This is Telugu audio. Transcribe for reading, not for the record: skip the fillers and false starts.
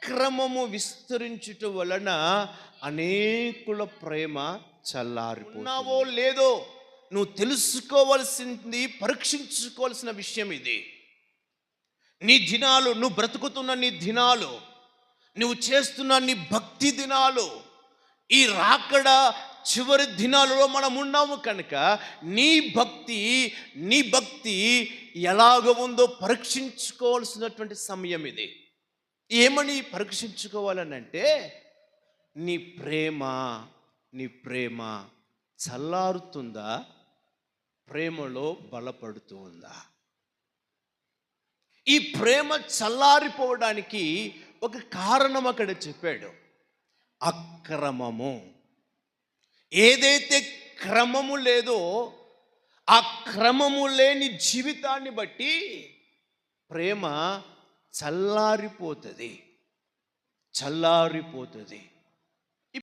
అక్రమము విస్తరించుట వలన అనేకుల ప్రేమ ఉన్నావో లేదో నువ్వు తెలుసుకోవాల్సింది, పరీక్షించుకోవాల్సిన విషయం ఇది. నీ దినాలు, నువ్వు బ్రతుకుతున్న నీ దినాలు, నువ్వు చేస్తున్న నీ భక్తి దినాలు, ఈ రాకడ చివరి దినాలలో మనం ఉన్నాము కనుక నీ భక్తి ఎలాగ ఉందో పరీక్షించుకోవాల్సినటువంటి సమయం ఇది. ఏమని పరీక్షించుకోవాలనంటే, నీ ప్రేమ చల్లారుతుందా, ప్రేమలో బలపడుతూ ఉందా? ఈ ప్రేమ చల్లారిపోవడానికి ఒక కారణం అక్కడ చెప్పాడు, అక్రమము. ఏదైతే క్రమము లేదో ఆ క్రమము లేని జీవితాన్ని బట్టి ప్రేమ చల్లారిపోతుంది.